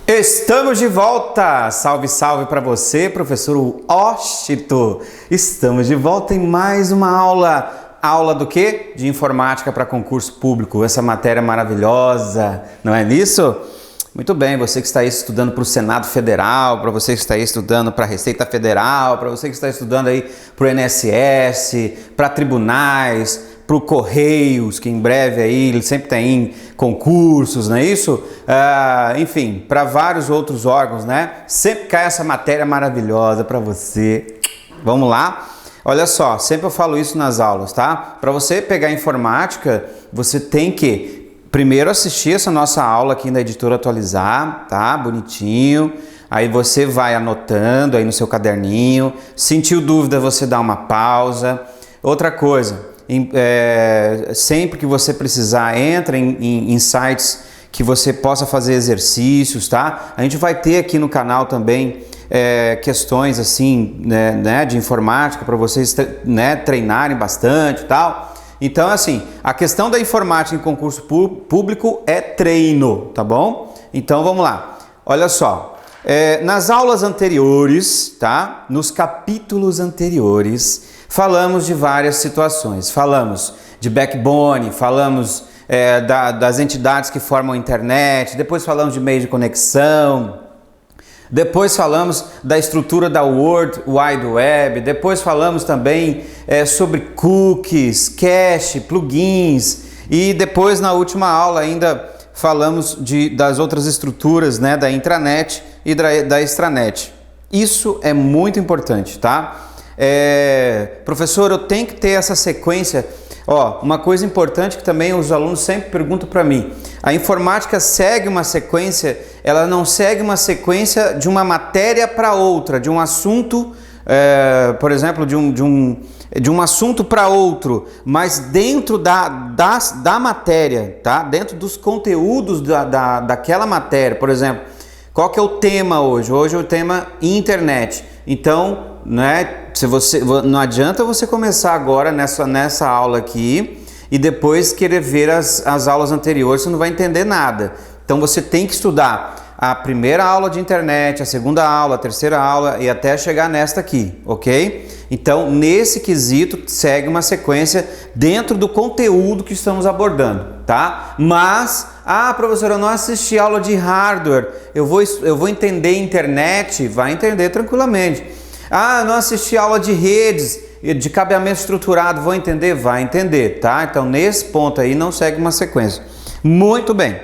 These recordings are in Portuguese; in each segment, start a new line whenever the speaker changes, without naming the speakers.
Estamos de volta! Salve, salve para você, professor Washington! Estamos de volta em mais uma aula. Aula do quê? De informática para concurso público. Essa matéria maravilhosa, não é nisso? Muito bem, você que está aí estudando para o Senado Federal, para você que está aí estudando para a Receita Federal, para você que está estudando aí para o INSS, para tribunais, para o Correios, que em breve aí ele sempre tem concursos, não é isso? Enfim, para vários outros órgãos, né? Sempre cai essa matéria maravilhosa para você. Vamos lá? Olha só, sempre eu falo isso nas aulas, tá? Para você pegar informática, você tem que primeiro assistir essa nossa aula aqui na Editora Atualizar, tá? Bonitinho. Aí você vai anotando aí no seu caderninho. Sentiu dúvida, você dá uma pausa. Outra coisa, sempre que você precisar, entra em sites que você possa fazer exercícios, tá? A gente vai ter aqui no canal também questões assim, né, de informática para vocês, né, treinarem bastante e tal. Então, assim, a questão da informática em concurso público é treino, tá bom? Então, vamos lá. Olha só, nas aulas anteriores, tá? Nos capítulos anteriores, falamos de várias situações. Falamos de backbone, falamos das entidades que formam a internet, depois falamos de meio de conexão, depois falamos da estrutura da World Wide Web, depois falamos também sobre cookies, cache, plugins e depois na última aula ainda falamos das outras estruturas, né, da intranet e da extranet. Isso é muito importante, tá? Professor, eu tenho que ter essa sequência. Ó, uma coisa importante que também os alunos sempre perguntam para mim: a informática segue uma sequência, ela não segue uma sequência de uma matéria para outra, de um assunto, por exemplo, de um assunto para outro, mas dentro da matéria, tá? Dentro dos conteúdos daquela matéria. Por exemplo, qual que é o tema hoje? Hoje é o tema internet. Então, né, não adianta você começar agora nessa aula aqui e depois querer ver as aulas anteriores, você não vai entender nada. Então você tem que estudar a primeira aula de internet, a segunda aula, a terceira aula e até chegar nesta aqui, ok? Então, nesse quesito, segue uma sequência dentro do conteúdo que estamos abordando, tá? Mas, professor, eu não assisti aula de hardware, eu vou entender internet, vai entender tranquilamente. Eu não assisti aula de redes, de cabeamento estruturado, vou entender? Vai entender, tá? Então, nesse ponto aí, não segue uma sequência. Muito bem,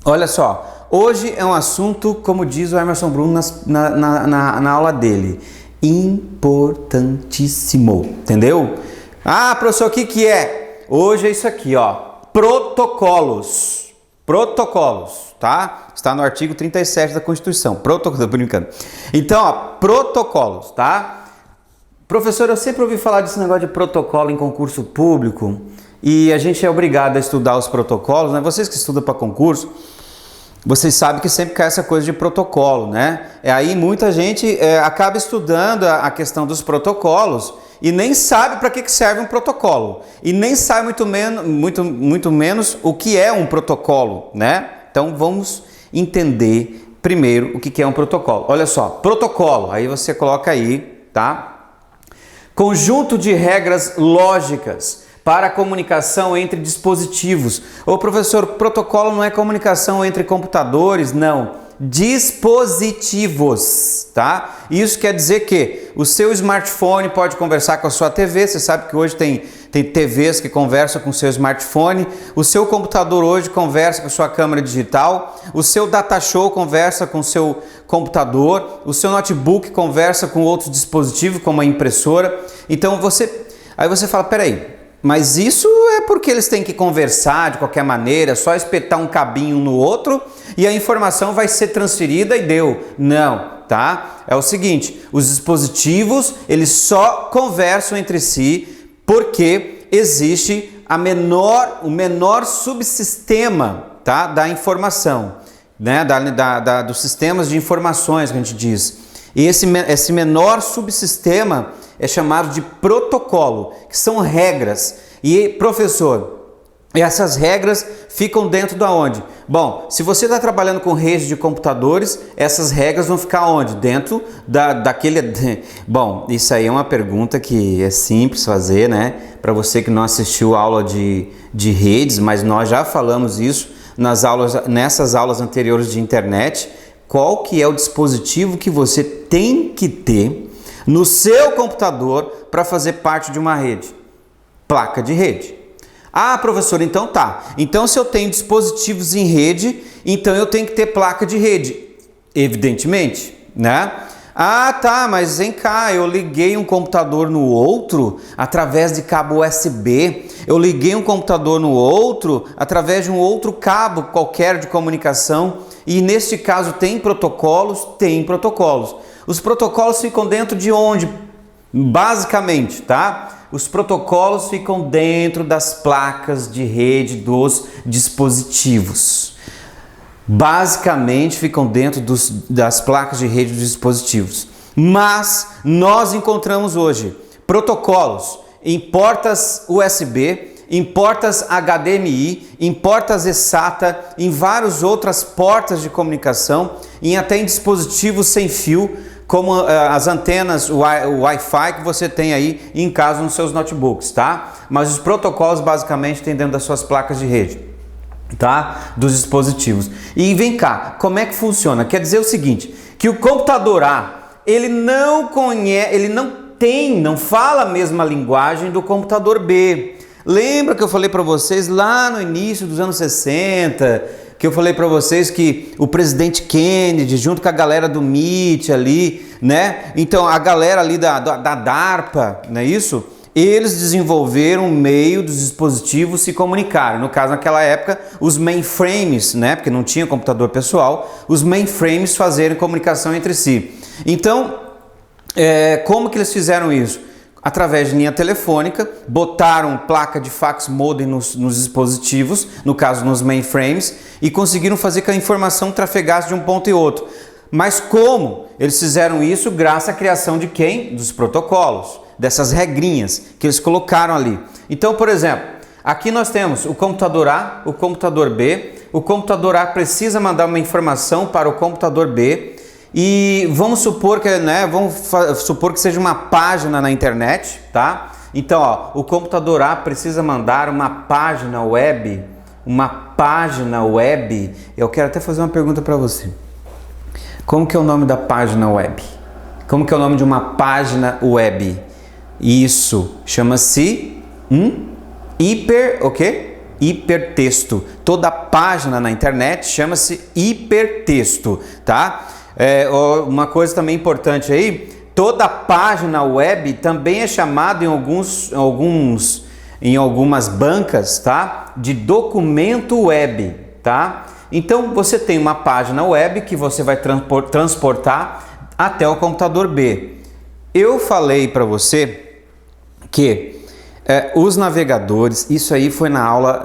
olha só, hoje é um assunto, como diz o Emerson Bruno na aula dele, importantíssimo, entendeu? Professor, o que é? Hoje é isso aqui, ó, protocolos, tá? Está no artigo 37 da Constituição, tô brincando. Então, ó, protocolos, tá? Professor, eu sempre ouvi falar desse negócio de protocolo em concurso público e a gente é obrigado a estudar os protocolos, né? Vocês que estudam para concurso, vocês sabem que sempre cai essa coisa de protocolo, né? Aí muita gente acaba estudando a questão dos protocolos e nem sabe para que serve um protocolo. E nem sabe muito menos o que é um protocolo, né? Então vamos entender primeiro o que é um protocolo. Olha só, protocolo, aí você coloca aí, tá? Conjunto de regras lógicas para a comunicação entre dispositivos. Ô professor, protocolo não é comunicação entre computadores? Não, dispositivos, tá? Isso quer dizer que o seu smartphone pode conversar com a sua TV, você sabe que hoje tem TVs que conversam com o seu smartphone, o seu computador hoje conversa com a sua câmera digital, o seu datashow conversa com o seu computador, o seu notebook conversa com outros dispositivos, como a impressora. Então aí você fala, peraí, mas isso é porque eles têm que conversar de qualquer maneira, só espetar um cabinho no outro e a informação vai ser transferida e deu. Não, tá? É o seguinte, os dispositivos, eles só conversam entre si porque existe o menor subsistema, tá, da informação, né? Dos sistemas de informações que a gente diz. Esse menor subsistema é chamado de protocolo, que são regras. E, professor, essas regras ficam dentro da onde? Bom, se você está trabalhando com rede de computadores, essas regras vão ficar onde? Dentro daquele... Bom, isso aí é uma pergunta que é simples fazer, né? Para você que não assistiu a aula de redes, mas nós já falamos isso nessas aulas anteriores de internet. Qual que é o dispositivo que você tem que ter no seu computador para fazer parte de uma rede? Placa de rede. Ah, professor, então tá. Então se eu tenho dispositivos em rede, então eu tenho que ter placa de rede. Evidentemente, né? Ah, tá, mas vem cá, eu liguei um computador no outro através de cabo USB. Eu liguei um computador no outro através de um outro cabo qualquer de comunicação. E neste caso tem protocolos? Tem protocolos. Os protocolos ficam dentro de onde? Basicamente, tá? Os protocolos ficam dentro das placas de rede dos dispositivos. Basicamente ficam dentro das placas de rede dos dispositivos. Mas nós encontramos hoje protocolos em portas USB, em portas HDMI, em portas eSATA, em várias outras portas de comunicação, até em dispositivos sem fio, como as antenas Wi-Fi que você tem aí em casa nos seus notebooks, tá? Mas os protocolos basicamente tem dentro das suas placas de rede, tá? Dos dispositivos. E vem cá, como é que funciona? Quer dizer o seguinte, que o computador A, ele não fala a mesma linguagem do computador B. Lembra que eu falei para vocês lá no início dos anos 60, que eu falei para vocês que o presidente Kennedy, junto com a galera do MIT ali, né? Então, a galera ali da DARPA, não é isso? Eles desenvolveram um meio dos dispositivos se comunicarem. No caso, naquela época, os mainframes, né? Porque não tinha computador pessoal, os mainframes fazerem comunicação entre si. Então, como que eles fizeram isso? Através de linha telefônica, botaram placa de fax modem nos dispositivos, no caso nos mainframes, e conseguiram fazer que a informação trafegasse de um ponto e outro. Mas como? Eles fizeram isso graças à criação de quem? Dos protocolos, dessas regrinhas que eles colocaram ali. Então, por exemplo, aqui nós temos o computador A, o computador B. O computador A precisa mandar uma informação para o computador B. E vamos supor que, que seja uma página na internet, tá? Então, ó, o computador A precisa mandar uma página web. Eu quero até fazer uma pergunta para você. Como que é o nome da página web? Como que é o nome de uma página web? Isso chama-se hipertexto. Toda página na internet chama-se hipertexto, tá? Uma coisa também importante aí, toda página web também é chamada em algumas bancas, tá? De documento web, tá? Então você tem uma página web que você vai transportar até o computador B. Eu falei para você que os navegadores, isso aí foi na aula,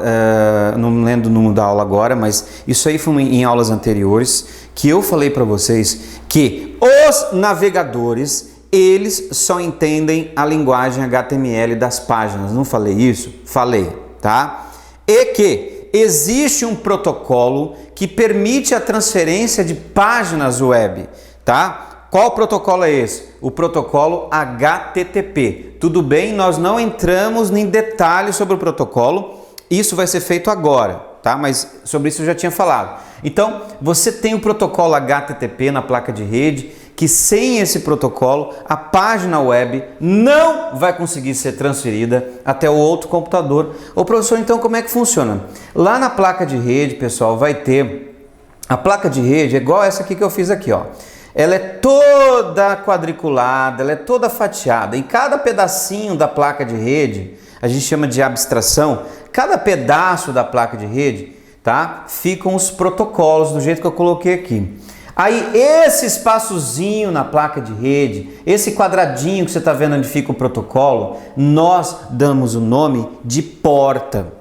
não lembro o número da aula agora, mas isso aí foi em aulas anteriores, que eu falei para vocês que os navegadores, eles só entendem a linguagem HTML das páginas. Não falei isso? Falei, tá? E que existe um protocolo que permite a transferência de páginas web, tá? Qual protocolo é esse? O protocolo HTTP. Tudo bem, nós não entramos em detalhes sobre o protocolo, isso vai ser feito agora, tá? Mas sobre isso eu já tinha falado. Então, você tem o protocolo HTTP na placa de rede, que sem esse protocolo, a página web não vai conseguir ser transferida até o outro computador. Ô professor, então como é que funciona? Lá na placa de rede, pessoal, vai ter... A placa de rede é igual essa aqui que eu fiz aqui, ó. Ela é toda quadriculada, ela é toda fatiada. Em cada pedacinho da placa de rede, a gente chama de abstração, cada pedaço da placa de rede, tá? Ficam os protocolos do jeito que eu coloquei aqui. Aí esse espaçozinho na placa de rede, esse quadradinho que você está vendo onde fica o protocolo, nós damos o nome de porta.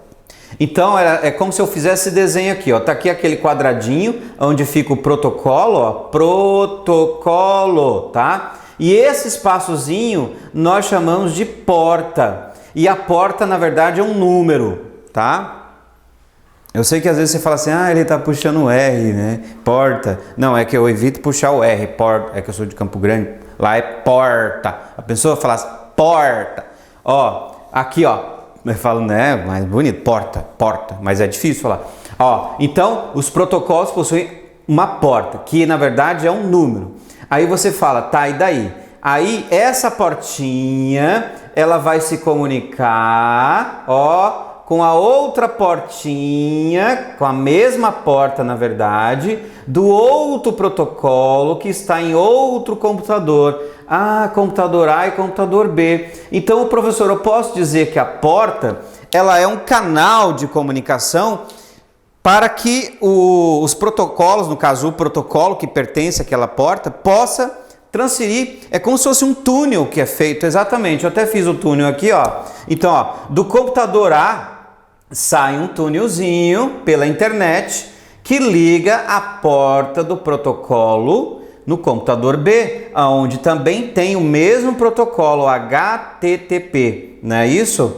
Então é como se eu fizesse esse desenho aqui, ó. Tá aqui aquele quadradinho onde fica o protocolo, ó, protocolo, tá? E esse espaçozinho nós chamamos de porta. E a porta, na verdade, é um número, tá? Eu sei que às vezes você fala assim, ele tá puxando o R, né? Porta. Não, é que eu evito puxar o R, porta. É que eu sou de Campo Grande, lá é porta. A pessoa fala assim, porta. Ó, aqui, ó. Eu falo, né? Mais bonito, porta, porta. Mas é difícil falar. Ó, então, os protocolos possuem uma porta, que na verdade é um número. Aí você fala, tá, e daí? Aí essa portinha, ela vai se comunicar, ó, com a outra portinha, com a mesma porta, na verdade, do outro protocolo que está em outro computador. Computador A e computador B. Então, professor, eu posso dizer que a porta, ela é um canal de comunicação para que os protocolos, no caso o protocolo que pertence àquela porta, possa transferir. É como se fosse um túnel que é feito, exatamente. Eu até fiz o túnel aqui, ó. Então, ó, do computador A sai um túnelzinho pela internet que liga a porta do protocolo no computador B, onde também tem o mesmo protocolo HTTP, não é isso?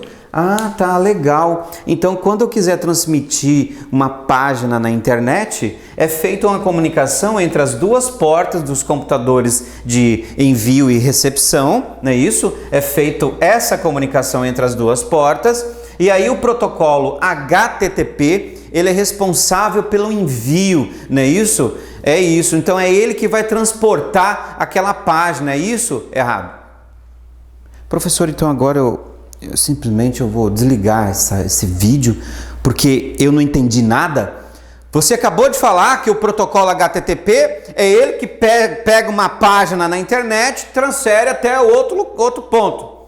Tá, legal. Então, quando eu quiser transmitir uma página na internet, é feita uma comunicação entre as duas portas dos computadores de envio e recepção, não é isso? É feita essa comunicação entre as duas portas, e aí o protocolo HTTP, ele é responsável pelo envio, não é isso? É isso. Então, é ele que vai transportar aquela página, é isso? Errado. Professor, então agora eu simplesmente vou desligar esse vídeo porque eu não entendi nada. Você acabou de falar que o protocolo HTTP é ele que pega uma página na internet e transfere até outro ponto.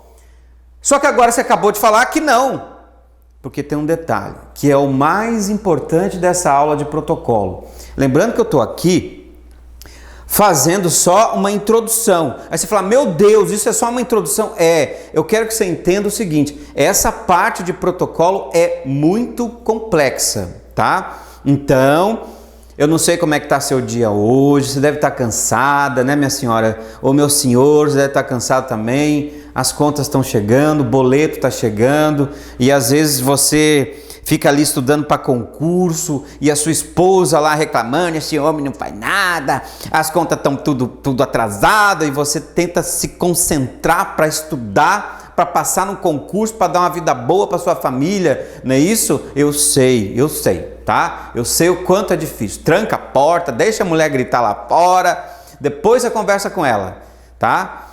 Só que agora você acabou de falar que não, porque tem um detalhe, que é o mais importante dessa aula de protocolo. Lembrando que eu estou aqui fazendo só uma introdução. Aí você fala, meu Deus, isso é só uma introdução? Eu quero que você entenda o seguinte, essa parte de protocolo é muito complexa, tá? Então, eu não sei como é que está seu dia hoje, você deve estar cansada, né, minha senhora? Ou meu senhor, você deve estar cansado também, as contas estão chegando, o boleto está chegando, e às vezes você fica ali estudando para concurso e a sua esposa lá reclamando, esse homem não faz nada, as contas estão tudo atrasado e você tenta se concentrar para estudar, para passar no concurso, para dar uma vida boa para sua família, não é isso? Eu sei, tá? Eu sei o quanto é difícil. Tranca a porta, deixa a mulher gritar lá fora, depois você conversa com ela, tá?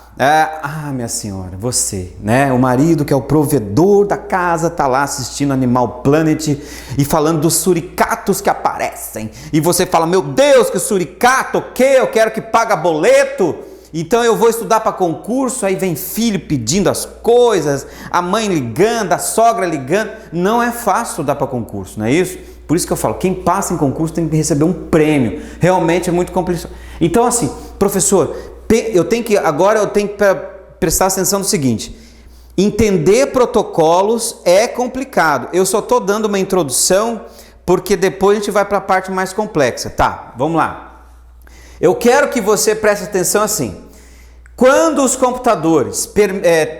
Minha senhora, você, né? O marido que é o provedor da casa tá lá assistindo Animal Planet e falando dos suricatos que aparecem. E você fala, meu Deus, que suricato, o quê? Eu quero que pague boleto. Então eu vou estudar para concurso, aí vem filho pedindo as coisas, a mãe ligando, a sogra ligando. Não é fácil estudar para concurso, não é isso? Por isso que eu falo, quem passa em concurso tem que receber um prêmio. Realmente é muito complicado. Então assim, professor, agora eu tenho que prestar atenção no seguinte, entender protocolos é complicado, eu só estou dando uma introdução porque depois a gente vai para a parte mais complexa, tá? Vamos lá. Eu quero que você preste atenção assim, quando os computadores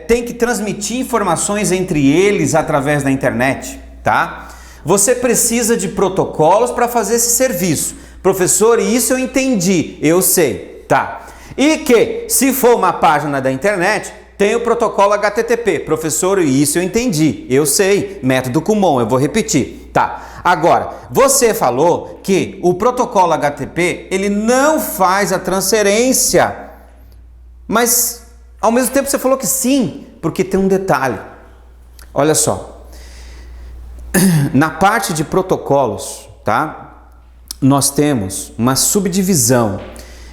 têm que transmitir informações entre eles através da internet, tá? Você precisa de protocolos para fazer esse serviço. Professor, isso eu entendi, eu sei, tá? E que, se for uma página da internet, tem o protocolo HTTP. Professor, isso eu entendi, eu sei, método Kumon, eu vou repetir. Tá, agora, você falou que o protocolo HTTP, ele não faz a transferência, mas ao mesmo tempo você falou que sim, porque tem um detalhe. Olha só, na parte de protocolos, tá? Nós temos uma subdivisão.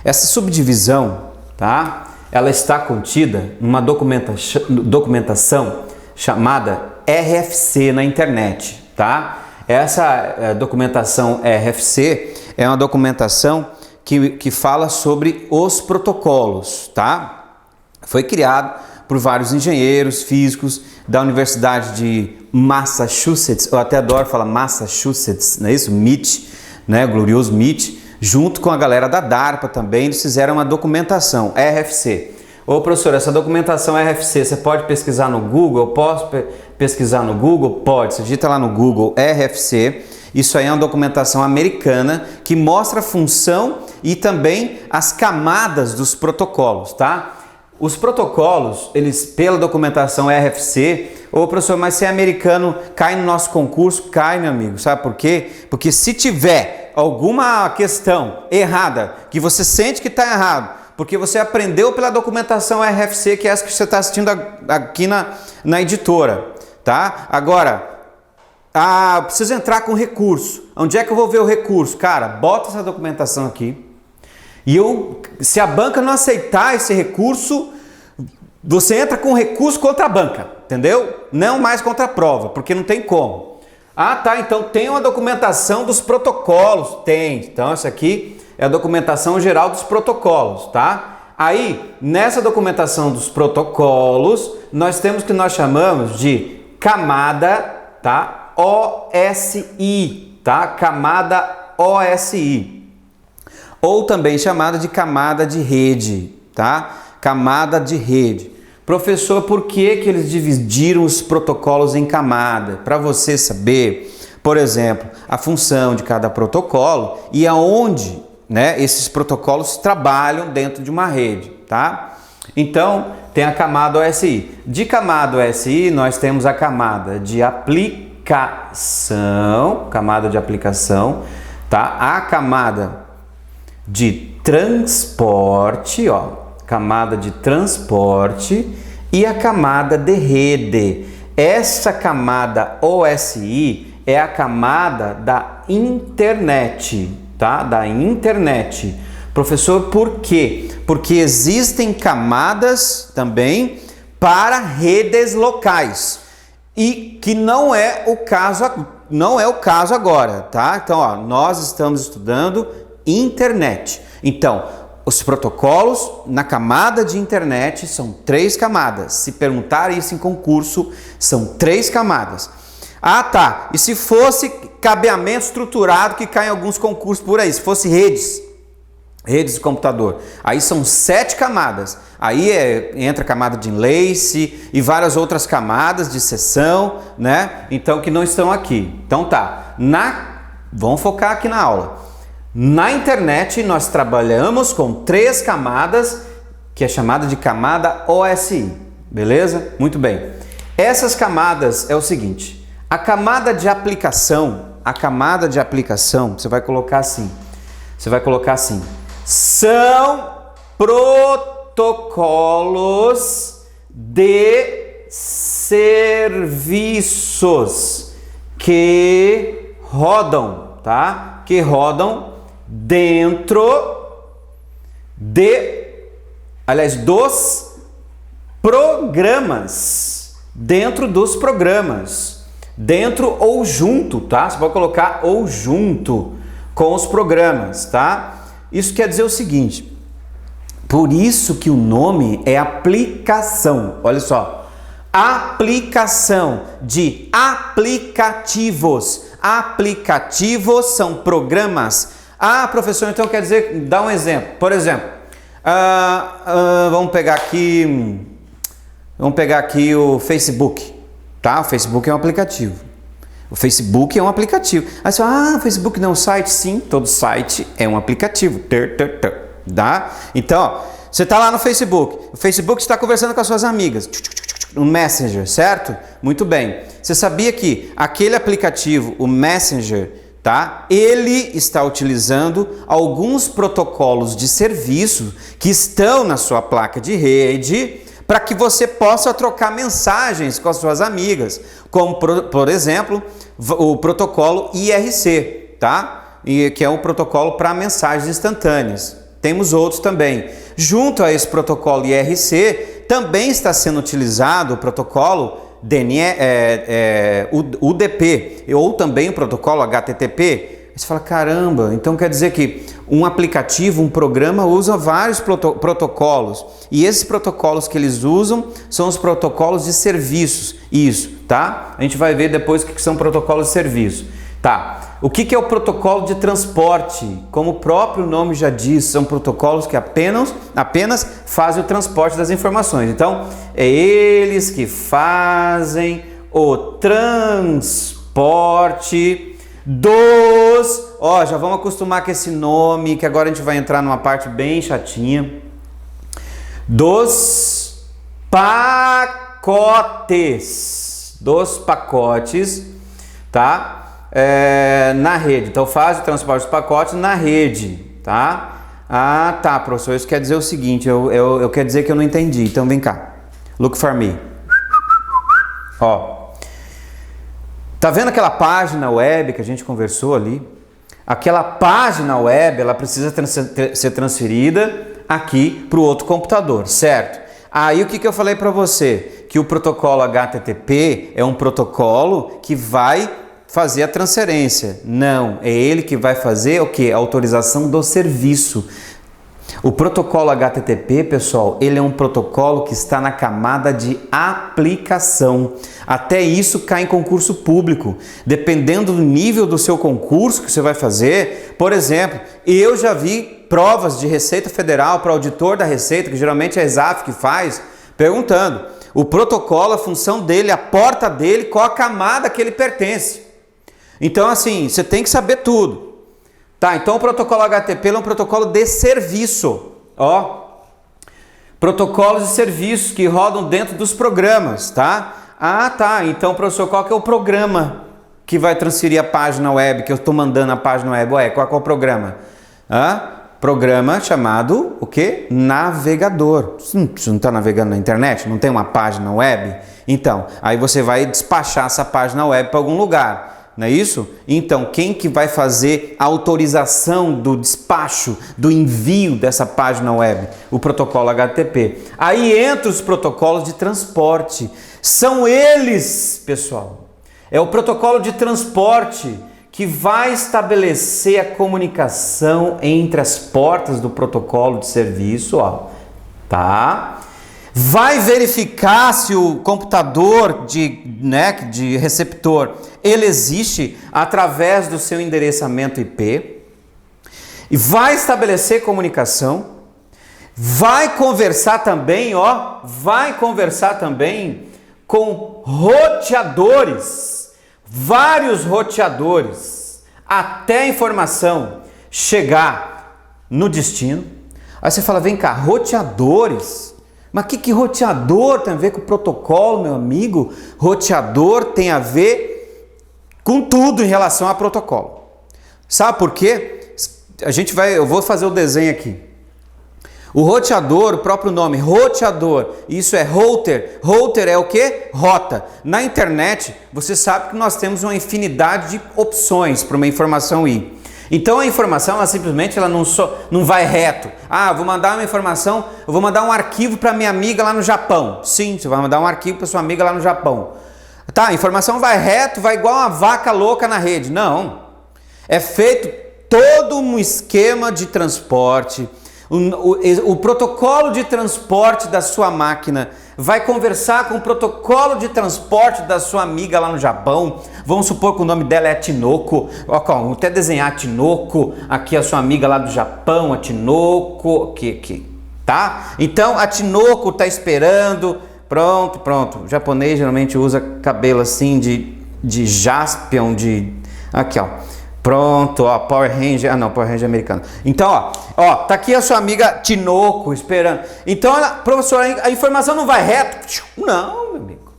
Essa subdivisão, tá? Ela está contida numa documentação chamada RFC na internet, tá? Essa documentação RFC é uma documentação que fala sobre os protocolos, tá? Foi criado por vários engenheiros físicos da Universidade de Massachusetts, eu até adoro falar Massachusetts, não é isso? MIT, né? Glorioso MIT, junto com a galera da DARPA também, eles fizeram uma documentação, RFC. Ô professor, essa documentação RFC, você pode pesquisar no Google? Eu posso pesquisar no Google? Pode, você digita lá no Google RFC, isso aí é uma documentação americana que mostra a função e também as camadas dos protocolos, tá? Os protocolos, eles, pela documentação RFC, ô professor, mas se é americano, cai no nosso concurso? Cai, meu amigo, sabe por quê? Porque se tiver alguma questão errada, que você sente que está errado, porque você aprendeu pela documentação RFC, que é essa que você está assistindo aqui na editora, tá? Agora, preciso entrar com recurso. Onde é que eu vou ver o recurso? Cara, bota essa documentação aqui. E se a banca não aceitar esse recurso, você entra com recurso contra a banca, entendeu? Não mais contra a prova, porque não tem como. Ah, tá, então tem uma documentação dos protocolos. Tem, então essa aqui é a documentação geral dos protocolos, tá? Aí, nessa documentação dos protocolos, nós temos o que nós chamamos de camada, tá? OSI, tá? Camada OSI. Ou também chamada de camada de rede, tá? Camada de rede. Professor, por que eles dividiram os protocolos em camada? Para você saber, por exemplo, a função de cada protocolo e aonde, né, esses protocolos trabalham dentro de uma rede, tá? Então, tem a camada OSI. De camada OSI, nós temos a camada de aplicação, tá? A camada de transporte, ó, camada de transporte e a camada de rede. Essa camada OSI é a camada da internet, tá? Da internet. Professor, por quê? Porque existem camadas também para redes locais e que não é o caso agora, tá? Então, ó, nós estamos estudando internet. Então, os protocolos na camada de internet são 3 camadas. Se perguntar isso em concurso, são 3 camadas. Ah, tá. E se fosse cabeamento estruturado que cai em alguns concursos por aí, se fosse redes de computador, aí são 7 camadas. Aí entra a camada de enlace e várias outras camadas de seção, né? Então, que não estão aqui. Então tá. Vamos focar aqui na aula. Na internet, nós trabalhamos com 3 camadas, que é chamada de camada OSI, beleza? Muito bem. Essas camadas é o seguinte, a camada de aplicação, você vai colocar assim, são protocolos de serviços que rodam, tá? Que rodam dentro dos programas, dentro ou junto, tá? Você pode colocar ou junto com os programas, tá? Isso quer dizer o seguinte, por isso que o nome é aplicação, olha só, aplicação de aplicativos. Aplicativos são programas. Ah, professor, então quer dizer, dá um exemplo. Por exemplo, vamos pegar aqui o Facebook, tá? O Facebook é um aplicativo. Aí você fala, o Facebook não é um site? Sim, todo site é um aplicativo. Tá? Então, ó, você está lá no Facebook. O Facebook está conversando com as suas amigas. No Messenger, certo? Muito bem. Você sabia que aquele aplicativo, o Messenger, tá? Ele está utilizando alguns protocolos de serviço que estão na sua placa de rede para que você possa trocar mensagens com as suas amigas, como por exemplo, o protocolo IRC, tá? Que é um protocolo para mensagens instantâneas. Temos outros também. Junto a esse protocolo IRC, também está sendo utilizado o protocolo UDP ou também o protocolo HTTP. Você fala, caramba, então quer dizer que um aplicativo, um programa usa vários protocolos e esses protocolos que eles usam são os protocolos de serviços. Isso, tá? A gente vai ver depois o que são protocolos de serviço. Tá. O que é o protocolo de transporte? Como o próprio nome já diz, são protocolos que apenas fazem o transporte das informações. Então, é eles que fazem o transporte dos... Ó, já vamos acostumar com esse nome, que agora a gente vai entrar numa parte bem chatinha. Dos pacotes. Dos pacotes, tá? Na rede. Então faz o transporte dos pacotes na rede, tá? Ah, tá, professor, isso quer dizer o seguinte, eu quero dizer que eu não entendi, então vem cá, look for me. Ó, tá vendo aquela página web que a gente conversou ali? Aquela página web, ela precisa ser transferida aqui para o outro computador, certo? Aí o que eu falei para você? Que o protocolo HTTP é um protocolo que vai fazer a transferência. Não, é ele que vai fazer o que? A autorização do serviço. O protocolo HTTP, pessoal, ele é um protocolo que está na camada de aplicação. Até isso cai em concurso público. Dependendo do nível do seu concurso que você vai fazer, por exemplo, eu já vi provas de Receita Federal para auditor da Receita, que geralmente é a ESAF que faz, perguntando o protocolo, a função dele, a porta dele, qual a camada que ele pertence. Então, assim, você tem que saber tudo. Tá, então o protocolo HTTP é um protocolo de serviço. Ó, protocolos de serviços que rodam dentro dos programas, tá? Ah, tá, então, professor, qual que é o programa que vai transferir a página web, que eu estou mandando a página web? Ué, qual que é o programa? Programa chamado, o quê? Navegador. Você não está navegando na internet? Não tem uma página web? Então, aí você vai despachar essa página web para algum lugar. Não é isso? Então, quem que vai fazer a autorização do despacho, do envio dessa página web? O protocolo HTTP. Aí entra os protocolos de transporte. São eles, pessoal. É o protocolo de transporte que vai estabelecer a comunicação entre as portas do protocolo de serviço, ó. Tá? Vai verificar se o computador de receptor ele existe através do seu endereçamento IP e vai estabelecer comunicação, vai conversar também, com roteadores, vários roteadores, até a informação chegar no destino. Aí você fala, vem cá, roteadores? Mas o que roteador tem a ver com o protocolo, meu amigo? Roteador tem a ver com tudo em relação a protocolo. Sabe por quê? Eu vou fazer o desenho aqui. O roteador, o próprio nome, roteador, isso é router. Router é o quê? Rota. Na internet, você sabe que nós temos uma infinidade de opções para uma informação ir. Então a informação, ela simplesmente não vai reto. Ah, eu vou mandar uma informação, eu vou mandar um arquivo para minha amiga lá no Japão. Sim, você vai mandar um arquivo para sua amiga lá no Japão. Tá, a informação vai reto, vai igual uma vaca louca na rede. Não. É feito todo um esquema de transporte. O protocolo de transporte da sua máquina vai conversar com o protocolo de transporte da sua amiga lá no Japão. Vamos supor que o nome dela é Tinoko. Vou até desenhar Tinoko, aqui a sua amiga lá do Japão, a Tinoko, aqui, tá? Então a Tinoko tá esperando, pronto. O japonês geralmente usa cabelo assim de jaspion, aqui ó. Pronto, ó, Power Ranger, Power Ranger americano. Então, ó, tá aqui a sua amiga Tinoko esperando. Então, professor, a informação não vai reto? Não, meu amigo.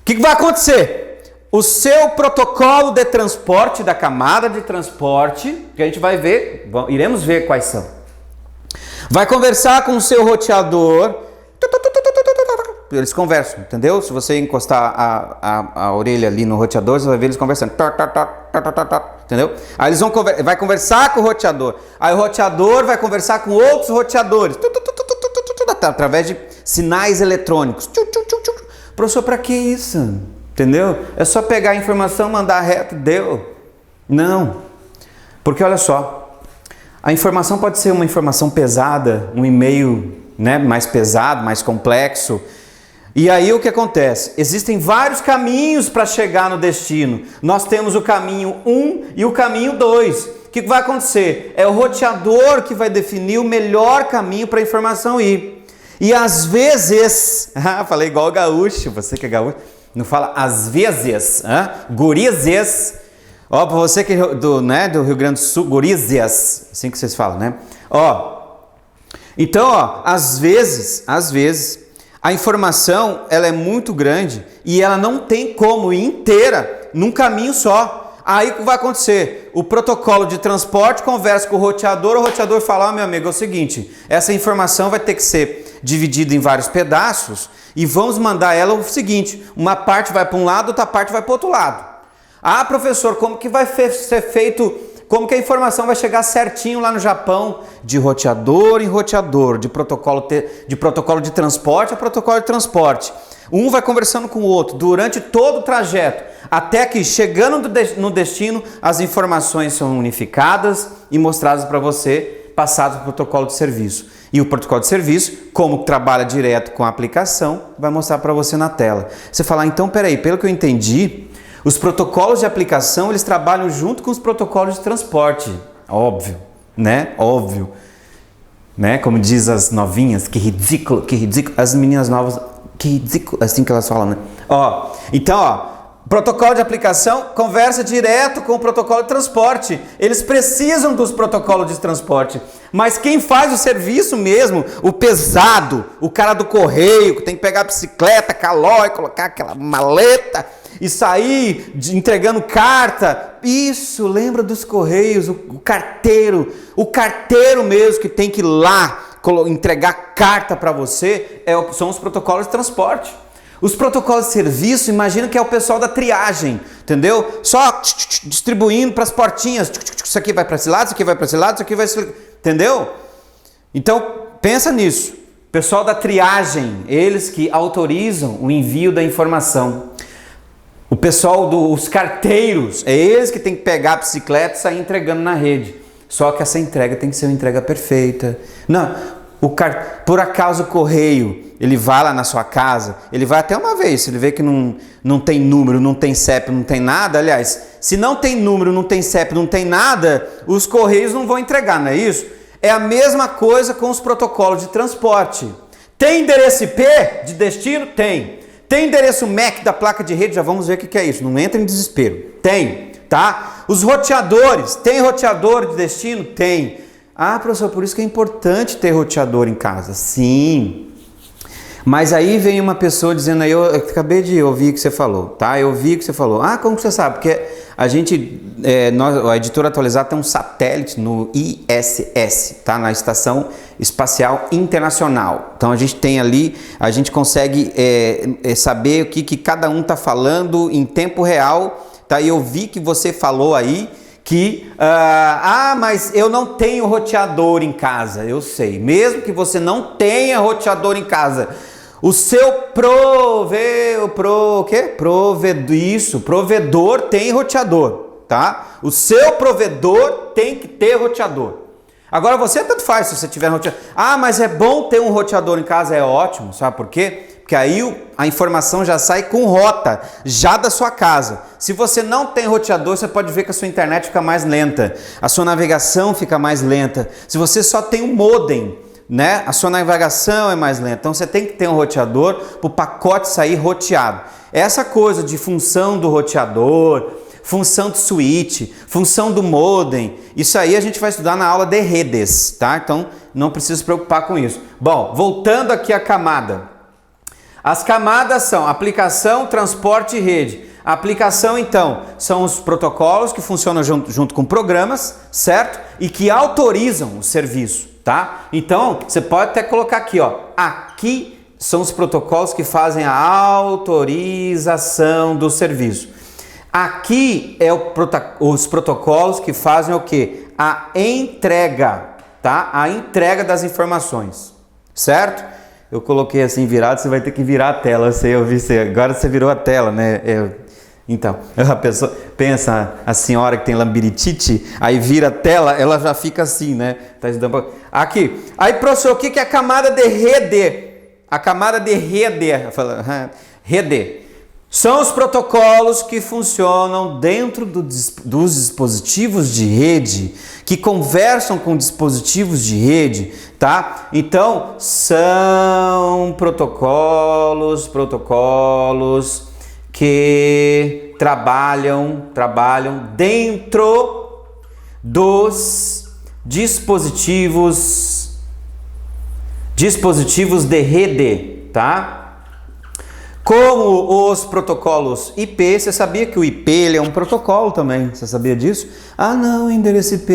O que vai acontecer? O seu protocolo de transporte, da camada de transporte, que a gente vai ver, iremos ver quais são. Vai conversar com o seu roteador. Eles conversam, entendeu? Se você encostar a orelha ali no roteador, você vai ver eles conversando. Entendeu? Aí eles vai conversar com o roteador. Aí o roteador vai conversar com outros roteadores. Através de sinais eletrônicos. Professor, para que isso? Entendeu? É só pegar a informação, mandar reto, deu. Não. Porque olha só. A informação pode ser uma informação pesada, um e-mail, né, mais pesado, mais complexo. E aí o que acontece? Existem vários caminhos para chegar no destino. Nós temos o caminho 1 e o caminho 2. O que vai acontecer? É o roteador que vai definir o melhor caminho para a informação ir. E às vezes, falei igual gaúcho, você que é gaúcho, não fala às vezes, gurizes. Ó, para você que é do Rio Grande do Sul, gurizes, assim que vocês falam, né? Então, às vezes, a informação ela é muito grande e ela não tem como ir inteira num caminho só. Aí o que vai acontecer? O protocolo de transporte conversa com o roteador fala, meu amigo, é o seguinte, essa informação vai ter que ser dividida em vários pedaços e vamos mandar ela o seguinte, uma parte vai para um lado, outra parte vai para o outro lado. Ah, professor, como que vai ser feito, como que a informação vai chegar certinho lá no Japão? De roteador em roteador, de protocolo de transporte a protocolo de transporte. Um vai conversando com o outro durante todo o trajeto, até que chegando no destino, as informações são unificadas e mostradas para você, passadas para o protocolo de serviço. E o protocolo de serviço, como trabalha direto com a aplicação, vai mostrar para você na tela. Você fala, então, peraí, pelo que eu entendi, os protocolos de aplicação, eles trabalham junto com os protocolos de transporte. Óbvio, né? Óbvio. Né? Como diz as novinhas, que ridículo. As meninas novas, que ridículo, assim que elas falam, né? Então, protocolo de aplicação conversa direto com o protocolo de transporte. Eles precisam dos protocolos de transporte. Mas quem faz o serviço mesmo, o pesado, o cara do correio, que tem que pegar a bicicleta, calói, colocar aquela maleta e sair entregando carta. Isso, lembra dos correios, o carteiro mesmo que tem que ir lá entregar carta para você, são os protocolos de transporte. Os protocolos de serviço, imagina que é o pessoal da triagem, entendeu? Só distribuindo para as portinhas, isso aqui vai para esse lado, isso aqui vai para esse lado, isso aqui vai para esse lado, entendeu? Então, pensa nisso. Pessoal da triagem, eles que autorizam o envio da informação. O pessoal dos carteiros, é eles que tem que pegar a bicicleta e sair entregando na rede. Só que essa entrega tem que ser uma entrega perfeita. Não, por acaso o correio, ele vai lá na sua casa, ele vai até uma vez, se ele vê que não tem número, não tem CEP, não tem nada, aliás, se não tem número, não tem CEP, não tem nada, os correios não vão entregar, não é isso? É a mesma coisa com os protocolos de transporte. Tem endereço IP de destino? Tem. Tem endereço MAC da placa de rede? Já vamos ver o que é isso. Não entra em desespero. Tem, tá? Os roteadores. Tem roteador de destino? Tem. Ah, professor, por isso que é importante ter roteador em casa. Sim. Mas aí vem uma pessoa dizendo aí, eu acabei de ouvir o que você falou, tá? Eu ouvi o que você falou. Ah, como que você sabe? Porque a gente, a Editora Atualizada tem um satélite no ISS, tá? Na Estação Espacial Internacional. Então a gente tem ali, a gente consegue saber o que cada um tá falando em tempo real, tá? E eu vi que você falou aí que, mas eu não tenho roteador em casa. Eu sei, mesmo que você não tenha roteador em casa, o seu provedor tem roteador, tá? O seu provedor tem que ter roteador. Agora você tanto faz se você tiver roteador. Ah, mas é bom ter um roteador em casa, é ótimo, sabe por quê? Porque aí a informação já sai com rota, já da sua casa. Se você não tem roteador, você pode ver que a sua internet fica mais lenta, a sua navegação fica mais lenta. Se você só tem um modem, né, a sua navegação é mais lenta. Então você tem que ter um roteador para o pacote sair roteado. Essa coisa de função do roteador, função do switch, função do modem, isso aí a gente vai estudar na aula de redes, tá? Então não precisa se preocupar com isso. Bom, voltando aqui à camada. As camadas são aplicação, transporte e rede. A aplicação, então, são os protocolos que funcionam junto com programas, certo? E que autorizam o serviço, tá? Então, você pode até colocar aqui, ó. Aqui são os protocolos que fazem a autorização do serviço. Aqui é os protocolos que fazem o quê? A entrega, tá? A entrega das informações, certo? Eu coloquei assim virado, você vai ter que virar a tela. Eu vi, agora você virou a tela, né? Então, a pessoa pensa, a senhora que tem labirintite, aí vira a tela, ela já fica assim, né? Aqui. Aí, professor, o que é a camada de rede? A camada de rede, rede, são os protocolos que funcionam dentro dos dispositivos de rede, que conversam com dispositivos de rede, tá? Então, são protocolos que trabalham dentro dos dispositivos de rede, tá? Como os protocolos IP, você sabia que o IP ele é um protocolo também? Você sabia disso? Ah, não, o endereço IP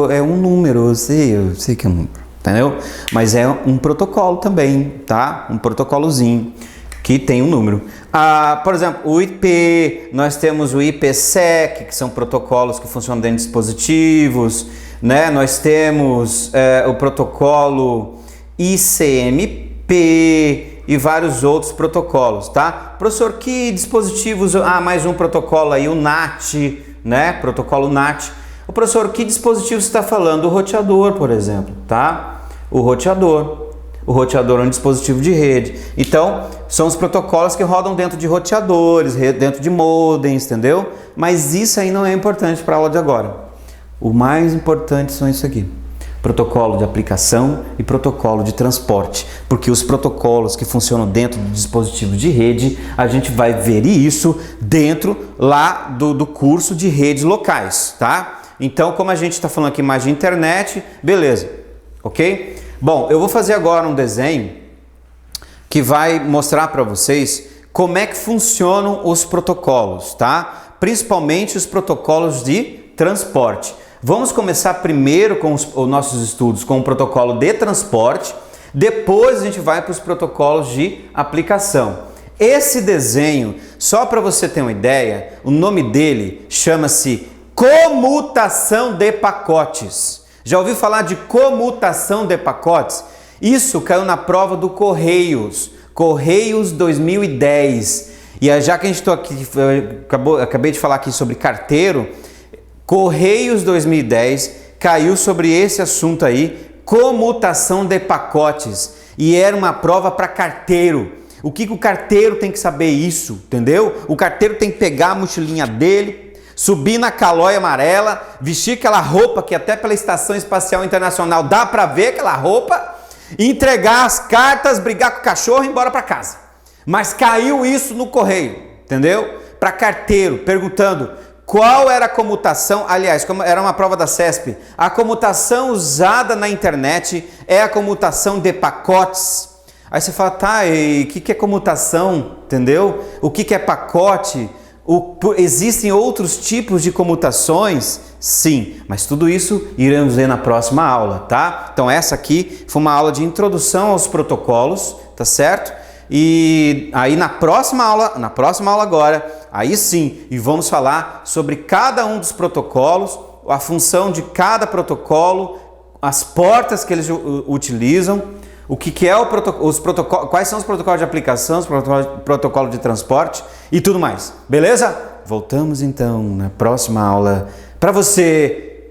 é um número, eu sei que é um número, entendeu? Mas é um protocolo também, tá? Um protocolozinho que tem um número. Por exemplo, o IP, nós temos o IPsec, que são protocolos que funcionam dentro de dispositivos, né? Nós temos o protocolo ICMP e vários outros protocolos, tá? Professor, que dispositivos... mais um protocolo aí, o NAT, né? Protocolo NAT. O professor, que dispositivo você está falando? O roteador, por exemplo, tá? O roteador é um dispositivo de rede. Então, são os protocolos que rodam dentro de roteadores, dentro de modems, entendeu? Mas isso aí não é importante para a aula de agora. O mais importante são isso aqui. Protocolo de aplicação e protocolo de transporte, porque os protocolos que funcionam dentro do dispositivo de rede, a gente vai ver isso dentro lá do curso de redes locais, tá? Então, como a gente está falando aqui mais de internet, beleza, ok? Bom, eu vou fazer agora um desenho que vai mostrar para vocês como é que funcionam os protocolos, tá? Principalmente os protocolos de transporte. Vamos começar primeiro com os nossos estudos com o protocolo de transporte, depois a gente vai para os protocolos de aplicação. Esse desenho, só para você ter uma ideia, o nome dele chama-se comutação de pacotes. Já ouviu falar de comutação de pacotes? Isso caiu na prova do Correios 2010. E já que a gente está aqui, acabei de falar aqui sobre carteiro, Correios 2010 caiu sobre esse assunto aí, comutação de pacotes, e era uma prova para carteiro. O que o carteiro tem que saber isso, entendeu? O carteiro tem que pegar a mochilinha dele, subir na calóia amarela, vestir aquela roupa que até pela Estação Espacial Internacional dá para ver aquela roupa, entregar as cartas, brigar com o cachorro e ir embora para casa. Mas caiu isso no correio, entendeu? Para carteiro, perguntando qual era a comutação, aliás, como era uma prova da CESP, a comutação usada na internet é a comutação de pacotes. Aí você fala, tá, e o que é comutação, entendeu? O que é pacote? Existem outros tipos de comutações? Sim, mas tudo isso iremos ver na próxima aula, tá? Então essa aqui foi uma aula de introdução aos protocolos, tá certo? E aí na próxima aula agora, aí sim, e vamos falar sobre cada um dos protocolos, a função de cada protocolo, as portas que eles utilizam, o que é os protocolos, quais são os protocolos de aplicação, os protocolos de transporte e tudo mais. Beleza? Voltamos então na próxima aula para você.